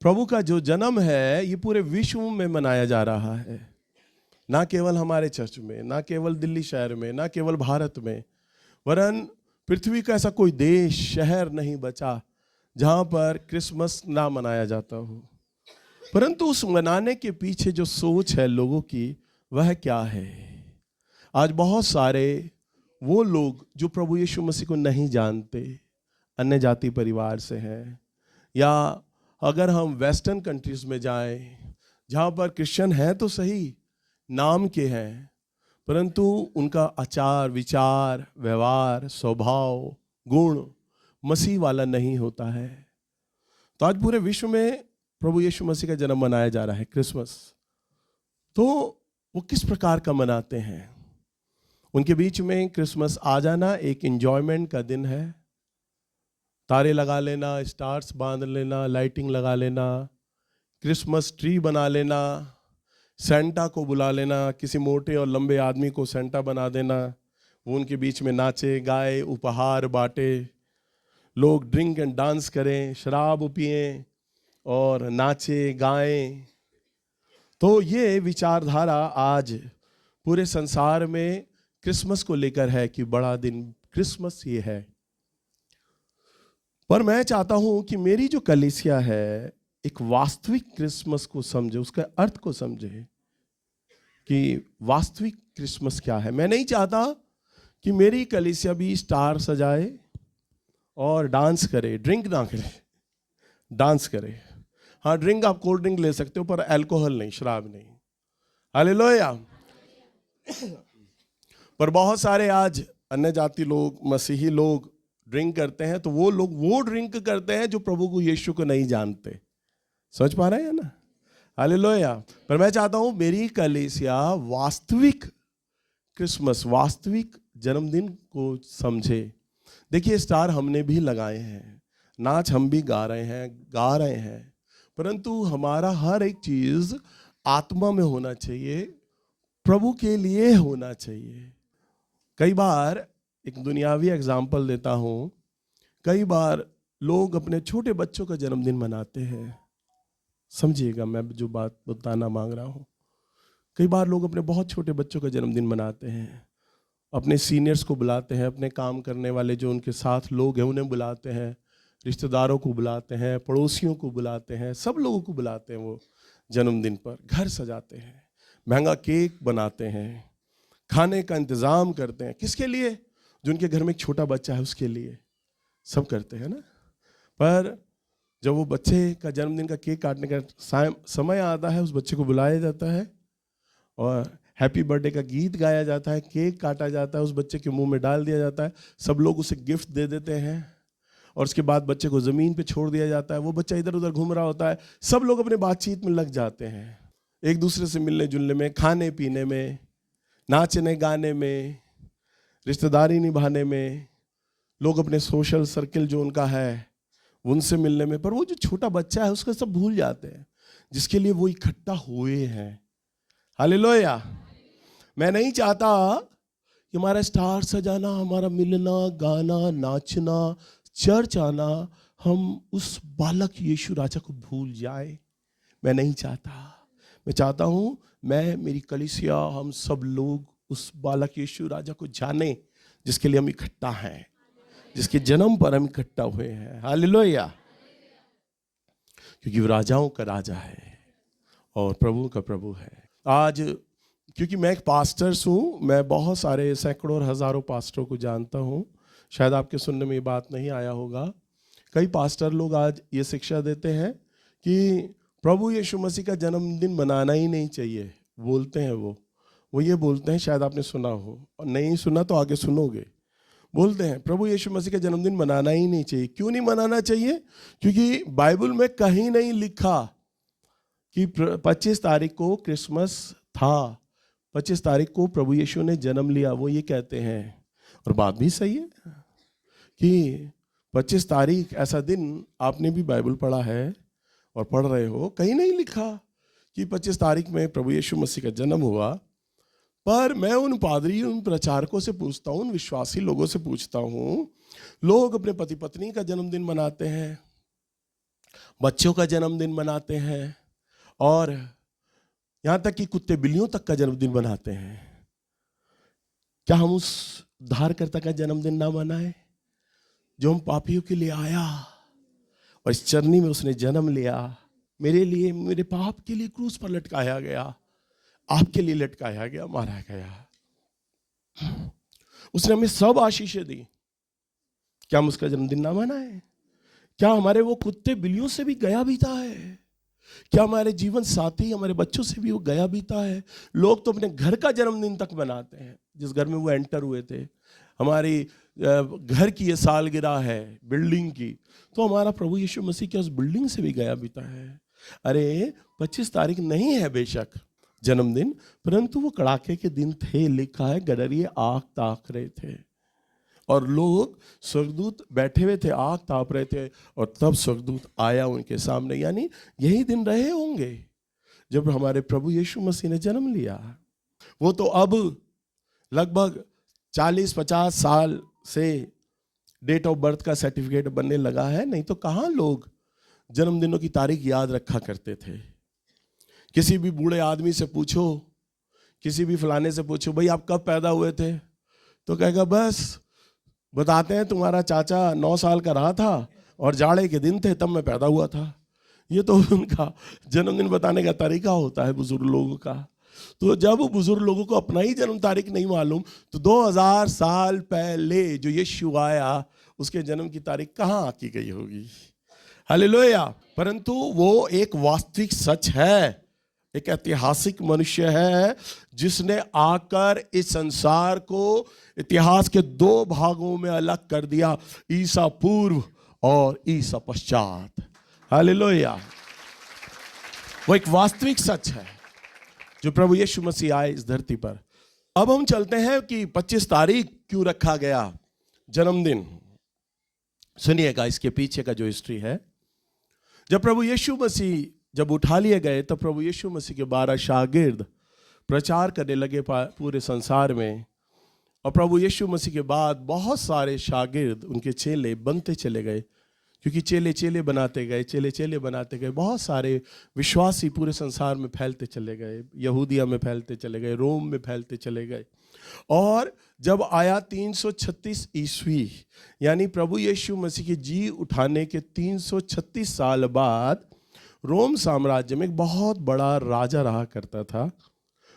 प्रभु का जो जन्म है ये पूरे विश्व में मनाया जा रहा है, ना केवल हमारे चर्च में, ना केवल दिल्ली शहर में, ना केवल भारत में, वरन पृथ्वी का ऐसा कोई देश शहर नहीं बचा जहां पर क्रिसमस ना मनाया जाता हो। परंतु उस मनाने के पीछे जो सोच है लोगों की, वह क्या है? आज बहुत सारे वो लोग जो प्रभु यीशु मसीह को नहीं जानते, अन्य जाति परिवार से हैं, या अगर हम वेस्टर्न कंट्रीज में जाएं जहाँ पर क्रिश्चियन हैं तो सही, नाम के हैं, परंतु उनका आचार विचार व्यवहार स्वभाव गुण मसीह वाला नहीं होता है। तो आज पूरे विश्व में प्रभु यीशु मसीह का जन्म मनाया जा रहा है, क्रिसमस। तो वो किस प्रकार का मनाते हैं? उनके बीच में क्रिसमस आ जाना एक एंजॉयमेंट का दिन है। तारे लगा लेना, स्टार्स बांध लेना, लाइटिंग लगा लेना, क्रिसमस ट्री बना लेना, सेंटा को बुला लेना, किसी मोटे और लंबे आदमी को सेंटा बना देना, वो उनके बीच में नाचे गाए, उपहार बांटे, लोग ड्रिंक एंड डांस करें, शराब पिएं और नाचे गाएं। तो ये विचारधारा आज पूरे संसार में क्रिसमस को लेकर है कि बड़ा दिन क्रिसमस ये है। पर मैं चाहता हूं कि मेरी जो कलीसिया है एक वास्तविक क्रिसमस को समझे, उसका अर्थ को समझे कि वास्तविक क्रिसमस क्या है। मैं नहीं चाहता कि मेरी कलीसिया भी स्टार सजाए और डांस करे, ड्रिंक ना करे, डांस करे। हाँ, ड्रिंक आप कोल्ड ड्रिंक ले सकते हो, पर अल्कोहल नहीं, शराब नहीं। हालेलुया। पर बहुत सारे आज अन्य जाति लोग, मसीही लोग ड्रिंक करते हैं, तो वो लोग वो ड्रिंक करते हैं जो प्रभु को यीशु को नहीं जानते। समझ पा रहे हैं ना? हालेलुया। पर मैं चाहता हूं मेरी कलीसिया वास्तविक क्रिसमस, वास्तविक जन्मदिन को समझे। देखिए, स्टार हमने भी लगाए हैं, नाच हम भी गा रहे हैं, परंतु हमारा हर एक चीज आत्मा में होना चाहिए, प्रभु के लिए होना चाहिए। कई बार एक दुनियावी एग्जाम्पल देता हूं, कई बार लोग अपने छोटे बच्चों का जन्मदिन मनाते हैं। समझिएगा मैं जो बात बताना मांग रहा हूं। कई बार लोग अपने बहुत छोटे बच्चों का जन्मदिन मनाते हैं, अपने सीनियर्स को बुलाते हैं, अपने काम करने वाले जो उनके साथ लोग हैं उन्हें बुलाते हैं, रिश्तेदारों को बुलाते हैं, पड़ोसियों को बुलाते हैं, सब लोगों को बुलाते हैं। वो जन्मदिन पर घर सजाते हैं, महंगा केक बनाते हैं, खाने का इंतज़ाम करते हैं। किसके लिए? जो उनके घर में एक छोटा बच्चा है उसके लिए। सब करते हैं ना। पर जब वो बच्चे का जन्मदिन का केक काटने का समय आता है, उस बच्चे को बुलाया जाता है और हैप्पी बर्थडे का गीत गाया जाता है, केक काटा जाता है, उस बच्चे के मुंह में डाल दिया जाता है, सब लोग उसे गिफ्ट दे देते हैं और उसके बाद बच्चे को ज़मीन पे छोड़ दिया जाता है। वो बच्चा इधर उधर घूम रहा होता है, सब लोग अपने बातचीत में लग जाते हैं, एक दूसरे से मिलने जुलने में, खाने पीने में, नाचने गाने में, रिश्तेदारी निभाने में, लोग अपने सोशल सर्किल जो उनका है उनसे मिलने में। पर वो जो छोटा बच्चा है उसका सब भूल जाते हैं जिसके लिए वो इकट्ठा हुए हैं। हालेलुया। मैं नहीं चाहता कि हमारा स्टार सजाना, हमारा मिलना, गाना, नाचना, चर्च आना, हम उस बालक यीशु राजा को भूल जाए। मैं नहीं चाहता। मैं चाहता हूं मैं, मेरी कलीसिया, हम सब लोग उस बालक यीशु राजा को जाने जिसके लिए हम इकट्ठा हैं, जिसके जन्म पर हम इकट्ठा हुए हैं। हालेलुया। क्योंकि वो राजाओं का राजा है और प्रभु का प्रभु है। आज क्योंकि मैं एक पास्टर हूँ, मैं बहुत सारे सैकड़ों और हज़ारों पास्टरों को जानता हूँ। शायद आपके सुनने में ये बात नहीं आया होगा। कई पास्टर लोग आज ये शिक्षा देते हैं कि प्रभु यीशु मसीह का जन्मदिन मनाना ही नहीं चाहिए। बोलते हैं वो ये बोलते हैं, शायद आपने सुना हो, और नहीं सुना तो आगे सुनोगे। बोलते हैं प्रभु यीशु मसीह का जन्मदिन मनाना ही नहीं चाहिए। क्यों नहीं मनाना चाहिए? क्योंकि बाइबल में कहीं नहीं लिखा कि 25 तारीख को क्रिसमस था, 25 तारीख को प्रभु यीशु ने जन्म लिया। वो ये कहते हैं, और बात भी सही है कि 25 तारीख ऐसा दिन आपने भी बाइबल पढ़ा है और पढ़ रहे हो, कहीं नहीं लिखा कि 25 तारीख में प्रभु यीशु मसीह का जन्म हुआ। पर मैं उन पादरी, उन प्रचारकों से पूछता हूँ, उन विश्वासी लोगों से पूछता हूँ, लोग अपने पति पत्नी का जन्मदिन मनाते हैं, बच्चों का जन्मदिन मनाते हैं, और यहां तक कि कुत्ते बिल्लियों तक का जन्मदिन मनाते हैं। क्या हम उस उद्धारकर्ता का जन्मदिन ना मनाए जो हम पापियों के लिए आया और इस चरनी में उसने जन्म लिया, मेरे लिए, मेरे पाप के लिए क्रूस पर लटकाया गया, आपके लिए लटकाया गया, मारा गया। उसने हमें सब आशीषें दी। क्या हम उसका जन्मदिन ना मनाए? क्या हमारे वो कुत्ते बिल्लियों से भी गया बीता है? क्या हमारे जीवन साथी, हमारे बच्चों से भी वो गया बीता है? लोग तो अपने घर का जन्मदिन तक मनाते हैं, जिस घर में वो एंटर हुए थे। हमारी घर की ये सालगिरह है बिल्डिंग की, तो हमारा प्रभु यीशु मसीह क्या उस बिल्डिंग से भी गया बीता है? अरे 25 तारीख नहीं है बेशक जन्मदिन, परंतु वो कड़ाके के दिन थे। लिखा है गडरिये आग ताक रहे थे और लोग, स्वर्गदूत बैठे हुए थे, आग ताप रहे थे, और तब स्वर्गदूत आया उनके सामने। यानी यही दिन रहे होंगे जब हमारे प्रभु यीशु मसीह ने जन्म लिया। वो तो अब लगभग 40-50 साल से डेट ऑफ बर्थ का सर्टिफिकेट बनने लगा है, नहीं तो कहाँ लोग जन्मदिनों की तारीख याद रखा करते थे। किसी भी बूढ़े आदमी से पूछो, किसी भी फलाने से पूछो, भाई आप कब पैदा हुए थे, तो कहेगा बस बताते हैं तुम्हारा चाचा 9 साल का रहा था और जाड़े के दिन थे तब मैं पैदा हुआ था। ये तो उनका जन्मदिन बताने का तरीका होता है बुजुर्ग लोगों का। तो जब बुजुर्ग लोगों को अपना ही जन्म तारीख नहीं मालूम, तो 2000 साल पहले जो यीशु आया उसके जन्म की तारीख कहाँ आकी गई होगी? हालेलुया। परंतु वो एक वास्तविक सच है, एक ऐतिहासिक मनुष्य है जिसने आकर इस संसार को इतिहास के 2 भागों में अलग कर दिया, ईसा पूर्व और ईसा पश्चात। हालेलुया। वो एक वास्तविक सच है जो प्रभु यीशु मसीह आए इस धरती पर। अब हम चलते हैं कि 25 तारीख क्यों रखा गया जन्मदिन। सुनिएगा इसके पीछे का जो हिस्ट्री है। जब प्रभु यीशु मसीह जब उठा लिए गए, तब प्रभु यीशु मसीह के 12 शागिर्द प्रचार करने लगे पूरे संसार में, और प्रभु यीशु मसीह के बाद बहुत सारे शागिर्द, उनके चेले बनते चले गए, क्योंकि चेले चेले बनाते गए, चेले चेले बनाते गए। बहुत सारे विश्वासी पूरे संसार में फैलते चले गए, यहूदिया में फैलते चले गए, रोम में फैलते चले गए। और जब आया 336 ईस्वी, यानी प्रभु यीशु मसीह के जी उठाने के 336 साल बाद, रोम साम्राज्य में एक बहुत बड़ा राजा रहा करता था।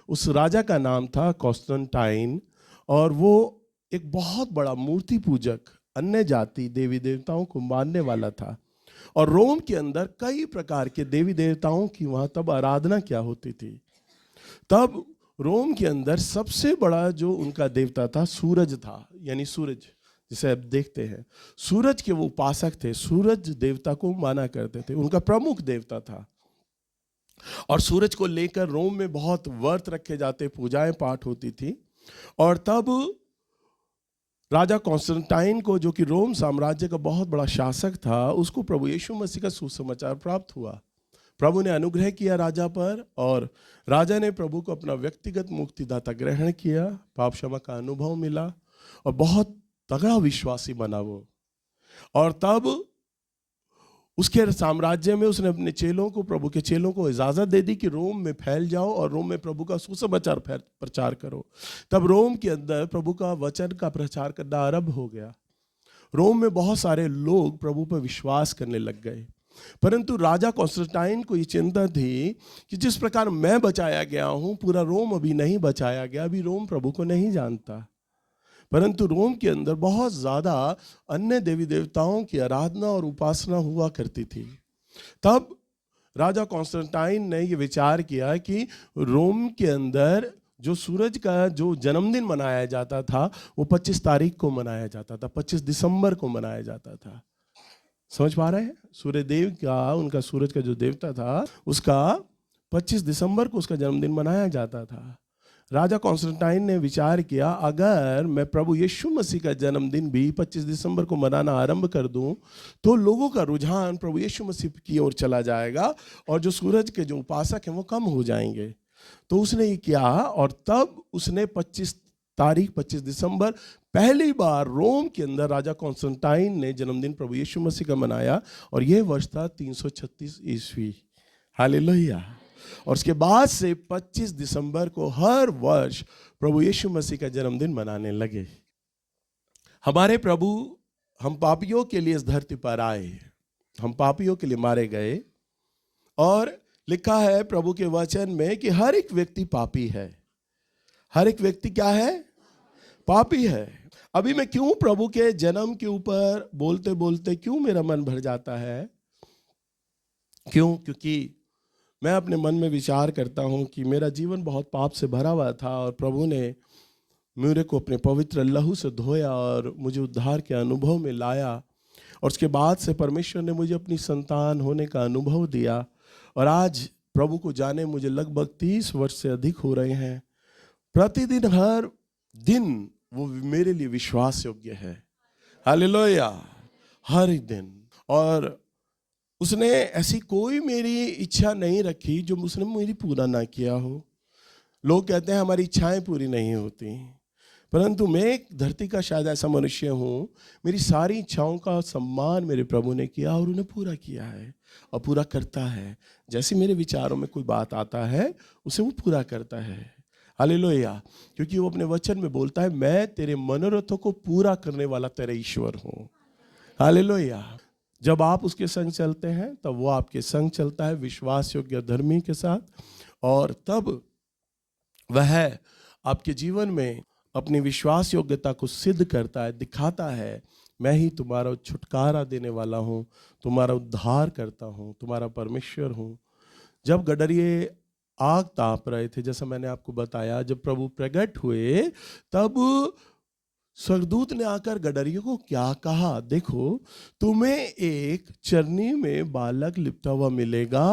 उस राजा का नाम था कॉन्स्टेंटाइन, और वो एक बहुत बड़ा मूर्ति पूजक, अन्य जाति देवी देवताओं को मानने वाला था। और रोम के अंदर कई प्रकार के देवी देवताओं की वहाँ तब आराधना क्या होती थी। तब रोम के अंदर सबसे बड़ा जो उनका देवता था सूरज था, यानी सूरज जिसे आप देखते हैं, सूरज के वो उपासक थे, सूरज देवता को माना करते थे, उनका प्रमुख देवता था। और सूरज को लेकर रोम में बहुत व्रत रखे जाते, पूजाएं पाठ होती थी। और तब राजा कॉन्स्टेंटाइन को, जो कि रोम साम्राज्य का बहुत बड़ा शासक था, उसको प्रभु यीशु मसीह का सुसमाचार प्राप्त हुआ। प्रभु ने अनुग्रह किया राजा पर, और राजा ने प्रभु को अपना व्यक्तिगत मुक्तिदाता ग्रहण किया, पाप क्षमा का अनुभव मिला, और बहुत तगड़ा विश्वासी बना वो। और तब उसके साम्राज्य में उसने अपने चेलों को, प्रभु के चेलों को इजाजत दे दी कि रोम में फैल जाओ और रोम में प्रभु का सुसमाचार प्रचार करो। तब रोम के अंदर प्रभु का वचन का प्रचार करना आरंभ हो गया। रोम में बहुत सारे लोग प्रभु पर विश्वास करने लग गए। परंतु राजा कॉन्स्टेंटाइन को ये चिंता थी कि जिस प्रकार मैं बचाया गया हूं, पूरा रोम अभी नहीं बचाया गया, अभी रोम प्रभु को नहीं जानता। परंतु रोम के अंदर बहुत ज़्यादा अन्य देवी देवताओं की आराधना और उपासना हुआ करती थी। तब राजा कॉन्स्टेंटाइन ने ये विचार किया कि रोम के अंदर जो सूरज का जो जन्मदिन मनाया जाता था, वो 25 तारीख को मनाया जाता था, 25 दिसंबर को मनाया जाता था। समझ पा रहे हैं? सूर्यदेव का, उनका सूरज का जो देवता था, उसका 25 दिसंबर को उसका जन्मदिन मनाया जाता था। राजा कॉन्स्टेंटाइन ने विचार किया, अगर मैं प्रभु यीशु मसीह का जन्मदिन भी 25 दिसंबर को मनाना आरंभ कर दूं, तो लोगों का रुझान प्रभु यीशु मसीह की ओर चला जाएगा और जो सूरज के जो उपासक हैं वो कम हो जाएंगे। तो उसने ये किया, और तब उसने 25 दिसंबर पहली बार रोम के अंदर राजा कॉन्स्टेंटाइन ने जन्मदिन प्रभु यीशु मसीह का मनाया, और यह वर्ष था 336 ईस्वी। हालेलुया। और उसके बाद से 25 दिसंबर को हर वर्ष प्रभु यीशु मसीह का जन्मदिन मनाने लगे। हमारे प्रभु हम पापियों के लिए इस धरती पर आए, हम पापियों के लिए मारे गए, और लिखा है प्रभु के वचन में कि हर एक व्यक्ति पापी है। हर एक व्यक्ति क्या है? पापी है। अभी मैं क्यों प्रभु के जन्म के ऊपर बोलते बोलते क्यों मेरा मन भर जाता है? क्यों? क्योंकि मैं अपने मन में विचार करता हूं कि मेरा जीवन बहुत पाप से भरा हुआ था, और प्रभु ने मेरे को अपने पवित्र लहू से धोया और मुझे उद्धार के अनुभव में लाया, और उसके बाद से परमेश्वर ने मुझे अपनी संतान होने का अनुभव दिया, और आज प्रभु को जाने मुझे लगभग 30 वर्ष से अधिक हो रहे हैं। प्रतिदिन हर दिन वो मेरे लिए विश्वास योग्य है। हालेलुया। हर एक दिन। और उसने ऐसी कोई मेरी इच्छा नहीं रखी जो उसने मेरी पूरा ना किया हो। लोग कहते हैं हमारी इच्छाएं पूरी नहीं होती, परंतु मैं एक धरती का शायद ऐसा मनुष्य हूँ, मेरी सारी इच्छाओं का सम्मान मेरे प्रभु ने किया और उन्हें पूरा किया है और पूरा करता है। जैसे मेरे विचारों में कोई बात आता है उसे वो पूरा करता है। हालेलुया। क्योंकि वो अपने वचन में बोलता है, मैं तेरे मनोरथों को पूरा करने वाला तेरा ईश्वर हूँ। हालेलुया। जब आप उसके संग चलते हैं तब वो आपके संग चलता है विश्वास योग्य धर्मी के साथ, और तब वह आपके जीवन में अपनी विश्वास योग्यता को सिद्ध करता है, दिखाता है, मैं ही तुम्हारा छुटकारा देने वाला हूँ, तुम्हारा उद्धार करता हूँ, तुम्हारा परमेश्वर हूँ। जब गडरिये आग ताप रहे थे, जैसा मैंने आपको बताया, जब प्रभु प्रकट हुए तब स्वर्गदूत ने आकर गडरियों को क्या कहा? देखो, तुम्हें एक चरनी में बालक लिपटा हुआ मिलेगा,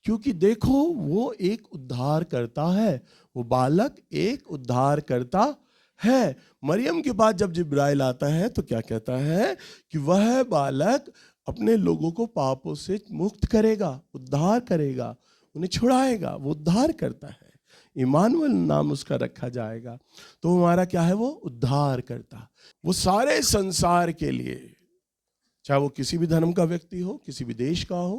क्योंकि देखो वो एक उद्धार करता है, वो बालक एक उद्धार करता है। मरियम के पास जब जिब्राइल आता है तो क्या कहता है कि वह बालक अपने लोगों को पापों से मुक्त करेगा, उद्धार करेगा, उन्हें छुड़ाएगा। वो उद्धार करता है, इमानुएल नाम उसका रखा जाएगा। तो हमारा क्या है? वो उद्धार करता। वो सारे संसार के लिए, चाहे वो किसी भी धर्म का व्यक्ति हो, किसी भी देश का हो,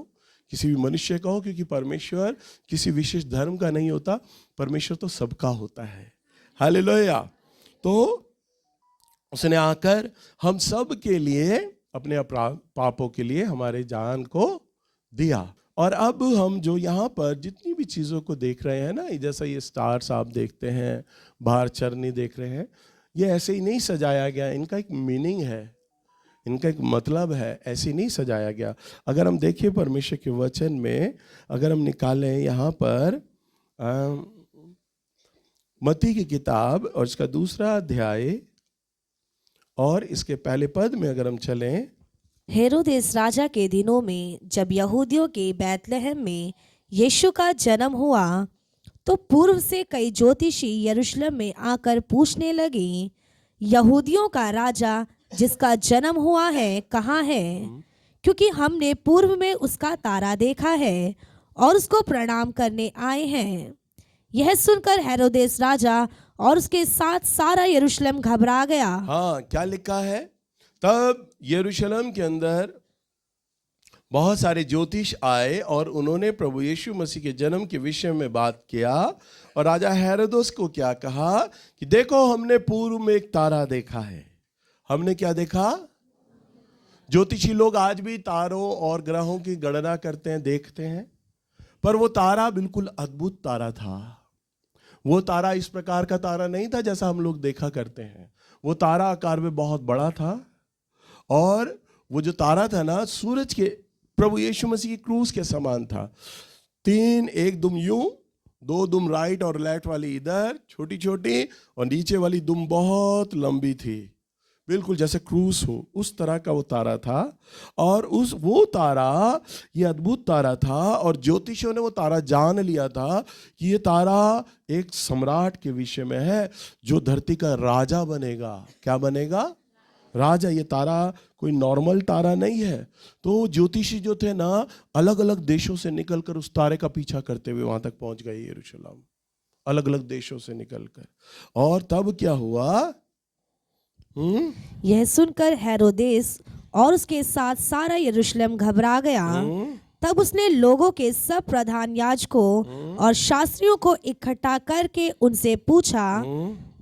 किसी भी मनुष्य का हो, क्योंकि परमेश्वर किसी विशेष धर्म का नहीं होता, परमेश्वर तो सबका होता है। हालेलुया। तो उसने आकर हम सब के लिए, अपने पापों के लिए हमारे जान को दिया। और अब हम जो यहाँ पर जितनी भी चीज़ों को देख रहे हैं ना, जैसा ये स्टार्स आप देखते हैं, बाहर चरनी देख रहे हैं, ये ऐसे ही नहीं सजाया गया, इनका एक मीनिंग है, इनका एक मतलब है, ऐसे नहीं सजाया गया। अगर हम देखें परमेश्वर के वचन में, अगर हम निकालें यहाँ पर मत्ती की किताब और इसका 2 अध्याय और इसके पहले पद में अगर हम चलें, हेरोदेस राजा के दिनों में जब यहूदियों के बैतलहम में यीशु का जन्म हुआ, तो पूर्व से कई ज्योतिषी यरूशलेम में आकर पूछने लगे, यहूदियों का राजा जिसका जन्म हुआ है कहाँ है? क्योंकि हमने पूर्व में उसका तारा देखा है और उसको प्रणाम करने आए हैं। यह सुनकर हेरोदेस राजा और उसके साथ सारा यरूशलेम घबरा गया। हाँ, क्या लिखा है? तब यरूशलेम के अंदर बहुत सारे ज्योतिष आए और उन्होंने प्रभु यीशु मसीह के जन्म के विषय में बात किया, और राजा हेरोदेस को क्या कहा कि देखो, हमने पूर्व में एक तारा देखा है। हमने क्या देखा? ज्योतिषी लोग आज भी तारों और ग्रहों की गणना करते हैं, देखते हैं, पर वो तारा बिल्कुल अद्भुत तारा था। वो तारा इस प्रकार का तारा नहीं था जैसा हम लोग देखा करते हैं। वो तारा आकार में बहुत बड़ा था, और वो जो तारा था ना, सूरज के, प्रभु यीशु मसीह की क्रूस के समान था। 3, एक दुम यूं, 2 दुम राइट और लेफ्ट वाली इधर छोटी छोटी, और नीचे वाली दुम बहुत लंबी थी, बिल्कुल जैसे क्रूस हो, उस तरह का वो तारा था। और वो तारा, ये अद्भुत तारा था, और ज्योतिषियों ने वो तारा जान लिया था कि ये तारा एक सम्राट के विषय में है, जो धरती का राजा बनेगा। क्या बनेगा? राजा। ये तारा कोई नॉर्मल तारा नहीं है। तो ज्योतिषी जो थे ना, अलग अलग देशों से निकलकर उस तारे का पीछा करते हुए वहां तक पहुंच गए, यरूशलेम, अलग अलग देशों से निकलकर। और तब क्या हुआ? यह सुनकर हेरोदेस और उसके साथ सारा यरूशलेम घबरा गया। तब उसने लोगों के सब प्रधान याजकों और शास्त्रियों को इकट्ठा करके उनसे पूछा,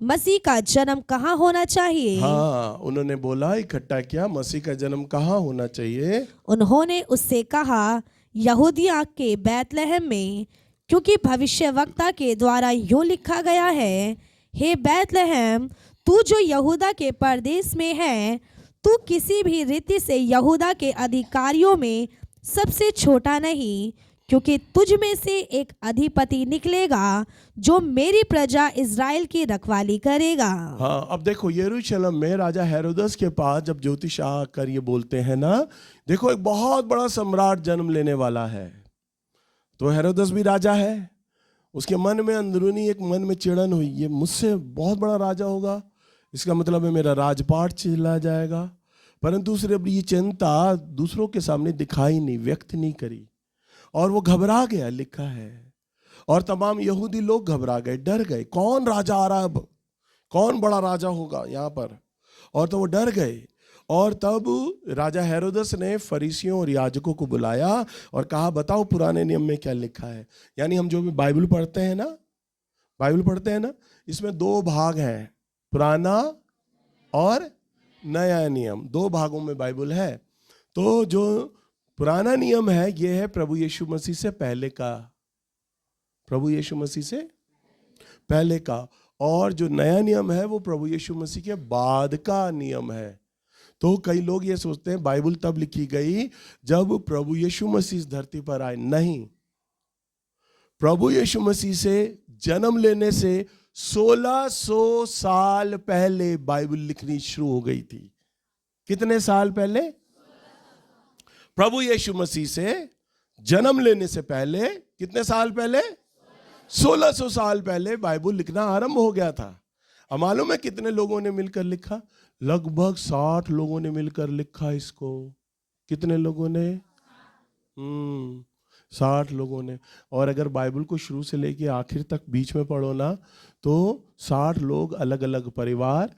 मसीह का जन्म कहाँ होना चाहिए? हाँ, उन्होंने बोला, इकट्ठा किया, मसीह का जन्म कहाँ होना चाहिए? उन्होंने उससे कहा, यहूदिया के बैतलहम में, क्योंकि भविष्यवक्ता के द्वारा यूं लिखा गया है, हे बैतलहम, तू जो यहूदा के परदेश में है, तू किसी भी रीति से यहूदा के अधिकारियों में सबसे छोटा नहीं, क्योंकि तुझ में से एक अधिपति निकलेगा जो मेरी प्रजा इज़राइल की रखवाली करेगा। हाँ, अब देखो, यरूशलेम में राजा हेरोदस के पास जब ज्योतिष आकर ये बोलते हैं ना, देखो एक बहुत बड़ा सम्राट जन्म लेने वाला है। तो हेरोदस भी राजा है, उसके मन में अंदरूनी एक मन में चिड़न हुई, ये मुझसे बहुत बड़ा राजा होगा, इसका मतलब है मेरा राजपाट चला जाएगा। परंतु उसने अपनी ये चिंता दूसरों के सामने दिखाई नहीं, व्यक्त नहीं करी, और वो घबरा गया, लिखा है। और तमाम यहूदी लोग घबरा गए, डर गए, कौन राजा आ रहा है अब, कौन बड़ा राजा होगा यहाँ पर, और तो वो डर गए। और तब राजा हेरोदस ने फरीसियों और याजकों को बुलाया और कहा, बताओ पुराने नियम में क्या लिखा है। यानी हम जो भी बाइबल पढ़ते हैं ना, इसमें दो भाग हैं, पुराना और नया नियम, दो भागों में बाइबल है। तो जो पुराना नियम है ये है प्रभु यीशु मसीह से पहले का, प्रभु यीशु मसीह से पहले का, और जो नया नियम है वो प्रभु यीशु मसीह के बाद का नियम है। तो कई लोग ये सोचते हैं बाइबल तब लिखी गई जब प्रभु यीशु मसीह इस धरती पर आए। नहीं, प्रभु यीशु मसीह से जन्म लेने से 1600 साल पहले बाइबल लिखनी शुरू हो गई थी। कितने साल पहले? प्रभु यीशु मसीह से जन्म लेने से पहले कितने साल पहले? 1600 साल पहले बाइबल लिखना आरंभ हो गया था। अब मालूम है कितने लोगों ने मिलकर लिखा? लगभग 60 लोगों ने मिलकर लिखा इसको। कितने लोगों ने? 60 लोगों ने। और अगर बाइबल को शुरू से लेके आखिर तक बीच में पढ़ो ना, तो 60 लोग, अलग अलग परिवार,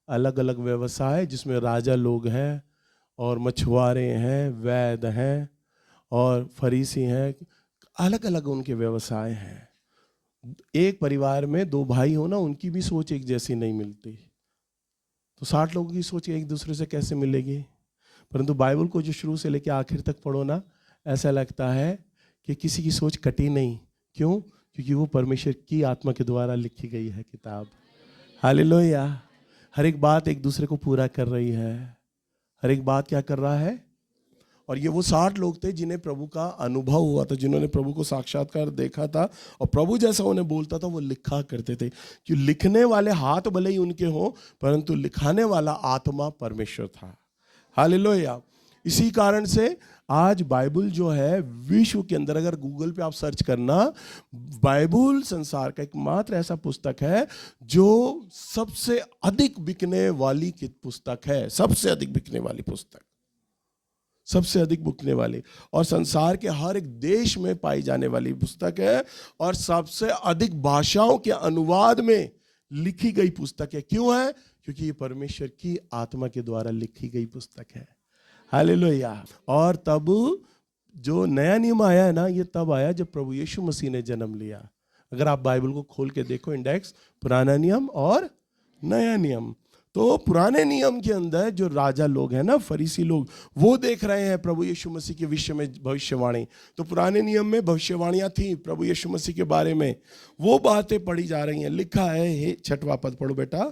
अलग अलग व्यवसाय, जिसमें राजा लोग हैं और मछुआरे हैं, वैद्य हैं और फरीसी हैं, अलग अलग उनके व्यवसाय हैं। एक परिवार में 2 भाई हो ना, उनकी भी सोच एक जैसी नहीं मिलती। तो 60 लोगों की सोच एक दूसरे से कैसे मिलेगी? परंतु बाइबल को जो शुरू से लेकर आखिर तक पढ़ो ना, ऐसा लगता है कि किसी की सोच कटी नहीं। क्यों? क्योंकि वो परमेश्वर की आत्मा के द्वारा लिखी गई है किताब। हालेलुया। हर एक बात एक दूसरे को पूरा कर रही है। हर एक बात क्या कर रहा है? और ये वो 60 लोग थे जिन्हें प्रभु का अनुभव हुआ था, जिन्होंने प्रभु को साक्षात्कार देखा था, और प्रभु जैसा उन्हें बोलता था वो लिखा करते थे। कि लिखने वाले हाथ भले ही उनके हों, परंतु लिखाने वाला आत्मा परमेश्वर था। हालेलुया। इसी कारण से आज बाइबल जो है विश्व के अंदर, अगर गूगल पे आप सर्च करना, बाइबल संसार का एकमात्र ऐसा पुस्तक है जो सबसे अधिक बिकने वाली की पुस्तक है। सबसे अधिक बिकने वाली पुस्तक, सबसे अधिक बिकने वाली, और संसार के हर एक देश में पाई जाने वाली पुस्तक है, और सबसे अधिक भाषाओं के अनुवाद में लिखी गई पुस्तक है। क्यों है? क्योंकि ये परमेश्वर की आत्मा के द्वारा लिखी गई पुस्तक है। हालेलुया। और तब जो नया नियम आया है ना, ये तब आया जब प्रभु यीशु मसीह ने जन्म लिया। अगर आप बाइबल को खोल के देखो, इंडेक्स, पुराना नियम और नया नियम। तो पुराने नियम के अंदर जो राजा लोग हैं ना, फरीसी लोग, वो देख रहे हैं प्रभु यीशु मसीह के विषय में भविष्यवाणी। तो पुराने नियम में भविष्यवाणियां थी प्रभु यीशु मसीह के बारे में, वो बातें पढ़ी जा रही हैं। लिखा है, हे 6वां पद पढ़ो बेटा।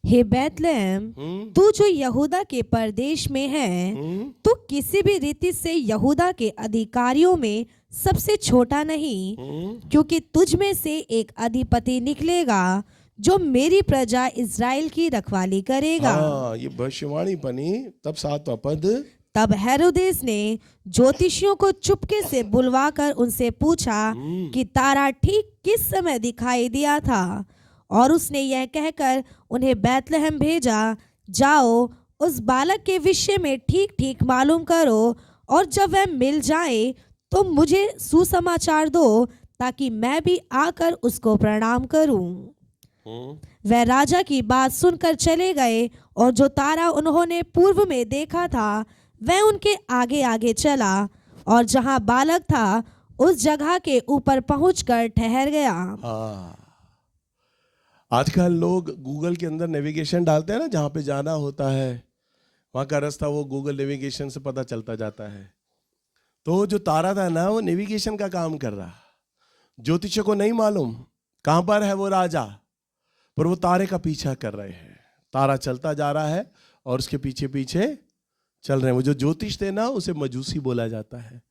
हे बैतलहम, तू जो यहूदा के परदेश में है, तू किसी भी रीति से यहूदा के अधिकारियों में सबसे छोटा नहीं, क्योंकि तुझ में से एक अधिपति निकलेगा जो मेरी प्रजा इज़राइल की रखवाली करेगा। हाँ, ये भविष्यवाणी बनी। तब 7वां पद। तब हेरोदेस ने ज्योतिषियों को चुपके से बुलवाकर उनसे पूछा कि तारा ठीक किस समय दिखाई दिया था, और उसने यह कहकर उन्हें बैतलहम भेजा, जाओ उस बालक के विषय में ठीक ठीक मालूम करो, और जब वह मिल जाए तो मुझे सुसमाचार दो, ताकि मैं भी आकर उसको प्रणाम करूं। वह राजा की बात सुनकर चले गए और जो तारा उन्होंने पूर्व में देखा था वह उनके आगे आगे चला और जहां बालक था उस जगह के ऊपर पहुंचकर ठहर गया। हाँ, आजकल लोग गूगल के अंदर नेविगेशन डालते हैं ना, जहाँ पे जाना होता है वहाँ का रास्ता वो गूगल नेविगेशन से पता चलता जाता है। तो जो तारा था ना वो नेविगेशन का काम कर रहा। ज्योतिषों को नहीं मालूम कहाँ पर है वो राजा, पर वो तारे का पीछा कर रहे हैं। तारा चलता जा रहा है और उसके पीछे पीछे चल रहे हैं। वो जो ज्योतिष थे ना उसे मजूसी बोला जाता है।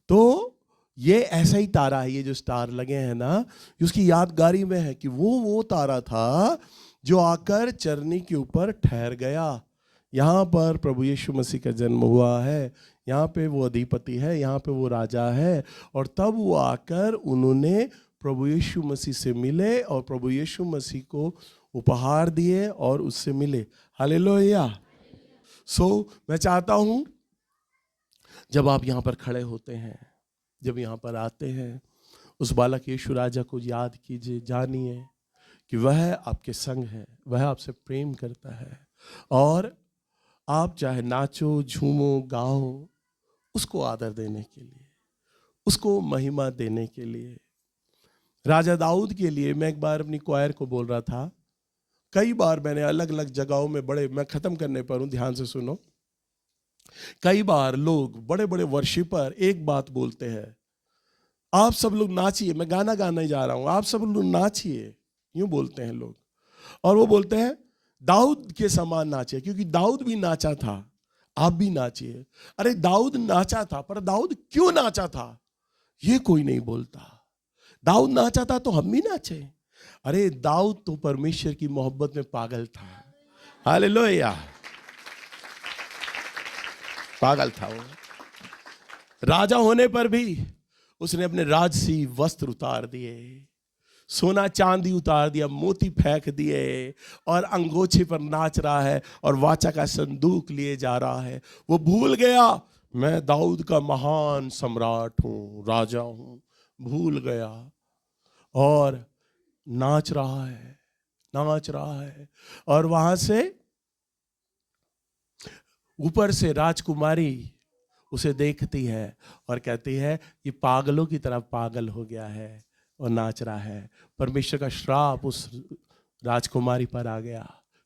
तो ये ऐसा ही तारा है, ये जो स्टार लगे हैं ना, उसकी यादगारी में है कि वो तारा था जो आकर चरनी के ऊपर ठहर गया। यहाँ पर प्रभु यीशु मसीह का जन्म हुआ है, यहाँ पे वो अधिपति है, यहाँ पे वो राजा है। और तब वो आकर उन्होंने प्रभु यीशु मसीह से मिले और प्रभु यीशु मसीह को उपहार दिए और उससे मिले। हालेलुया। मैं चाहता हूँ जब आप यहाँ पर खड़े होते हैं, जब यहाँ पर आते हैं, उस बालक यीशु राजा को याद कीजिए, जानिए कि वह आपके संग है, वह आपसे प्रेम करता है। और आप चाहे नाचो, झूमो, गाओ, उसको आदर देने के लिए, उसको महिमा देने के लिए। राजा दाऊद के लिए मैं एक बार अपनी क्वायर को बोल रहा था, कई बार मैंने अलग अलग जगहों में मैं खत्म करने पर हूँ, ध्यान से सुनो। कई बार लोग बड़े बड़े वर्शिपर एक बात बोलते हैं, आप सब लोग नाचिए, मैं गाना गाने जा रहा हूं, आप सब लोग नाचिए, यूं बोलते हैं लोग। और वो बोलते हैं दाऊद के समान नाचिए, क्योंकि दाऊद भी नाचा था, आप भी नाचिए। अरे दाऊद नाचा था, पर दाऊद क्यों नाचा था ये कोई नहीं बोलता। दाऊद नाचा था तो हम भी नाचे। अरे दाऊद तो परमेश्वर की मोहब्बत में पागल था। हालेलुया, पागल था वो। राजा होने पर भी उसने अपने राजसी वस्त्र उतार दिए, सोना चांदी उतार दिया, मोती फेंक दिए और अंगोछे पर नाच रहा है और वाचा का संदूक लिए जा रहा है। वो भूल गया मैं दाऊद का महान सम्राट हूं, राजा हूं, भूल गया और नाच रहा है, नाच रहा है। और वहां से ऊपर से राजकुमारी उसे देखती है और कहती है ये पागलों की तरह पागल हो गया है और नाच रहा है। परमेश्वर का श्राप उस राजकुमारी पर आ गया।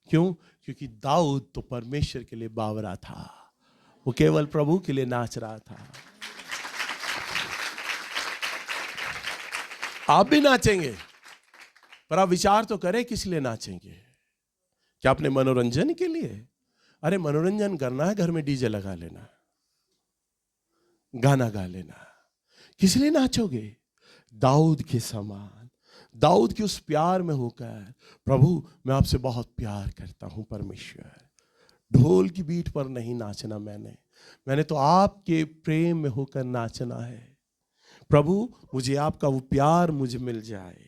क्यों? क्योंकि दाऊद तो परमेश्वर के लिए बावरा था, वो केवल प्रभु के लिए नाच रहा था। आप भी नाचेंगे, पर आप विचार तो करें किस लिए नाचेंगे। क्या अपने मनोरंजन के लिए? अरे मनोरंजन करना है, घर में डीजे लगा लेना, गाना गा लेना। किस लिए नाचोगे? दाऊद के समान, दाऊद के उस प्यार में होकर, प्रभु मैं आपसे बहुत प्यार करता हूं परमेश्वर। ढोल की बीट पर नहीं नाचना, मैंने तो आपके प्रेम में होकर नाचना है। प्रभु मुझे आपका वो प्यार मुझे मिल जाए।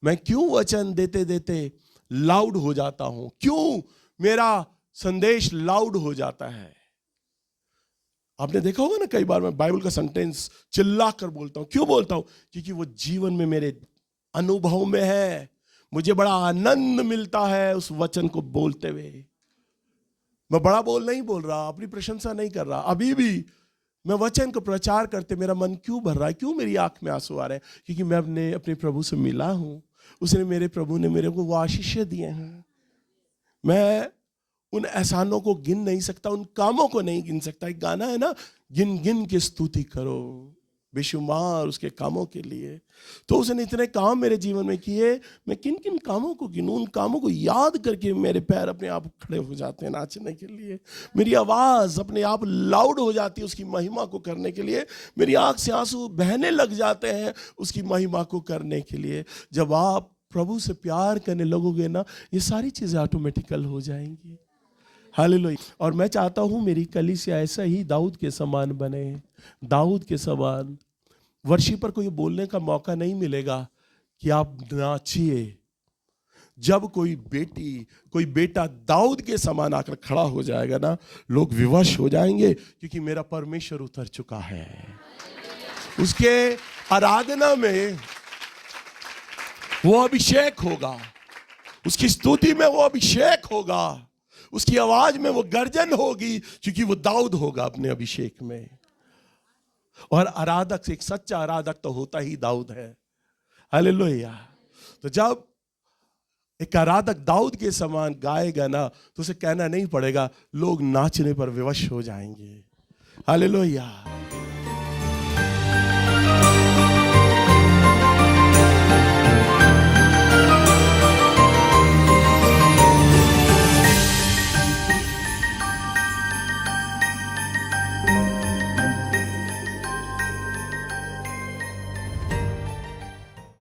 मैं क्यों वचन देते देते लाउड हो जाता हूं? क्यों मेरा संदेश लाउड हो जाता है? आपने देखा होगा ना, कई बार मैं बाइबल का सेंटेंस चिल्ला कर बोलता हूं। क्यों बोलता हूं? क्योंकि वो जीवन में मेरे अनुभव में है। मुझे बड़ा आनंद मिलता है उस वचन को बोलते हुए। मैं बड़ा नहीं बोल रहा, अपनी प्रशंसा नहीं कर रहा। अभी भी मैं वचन को प्रचार करते मेरा मन क्यों भर रहा है? क्यों मेरी आंख में आंसू आ रहे हैं? क्योंकि मैं अपने प्रभु से मिला हूं। मेरे प्रभु ने मेरे को वो आशीषें दिए हैं। मैं उन एहसानों को गिन नहीं सकता, उन कामों को नहीं गिन सकता। एक गाना है ना, गिन गिन के स्तुति करो बेशुमार उसके कामों के लिए। तो उसने इतने काम मेरे जीवन में किए, मैं किन किन कामों को गिनूं? उन कामों को याद करके मेरे पैर अपने आप खड़े हो जाते हैं नाचने के लिए। मेरी आवाज़ अपने आप लाउड हो जाती है उसकी महिमा को करने के लिए। मेरी आंख से आंसू बहने लग जाते हैं उसकी महिमा को करने के लिए। जब आप प्रभु से प्यार करने लगोगे ना, ये सारी चीज़ें ऑटोमेटिकल हो जाएंगी। हालेलुया। और मैं चाहता हूं मेरी कलीसिया ऐसा ही दाऊद के समान बने, दाऊद के समान। वर्शिपर को ये बोलने का मौका नहीं मिलेगा कि आप नाचिए। जब कोई बेटा दाऊद के समान आकर खड़ा हो जाएगा ना, लोग विवश हो जाएंगे, क्योंकि मेरा परमेश्वर उतर चुका है। उसके आराधना में वो अभिषेक होगा, उसकी स्तुति में वो अभिषेक होगा, उसकी आवाज में वो गर्जन होगी, क्योंकि वो दाऊद होगा अपने अभिषेक में। और आराधक, एक सच्चा आराधक तो होता ही दाऊद है। हालेलुया। तो जब एक आराधक दाऊद के समान गाएगा ना, तो उसे कहना नहीं पड़ेगा, लोग नाचने पर विवश हो जाएंगे। हालेलुया।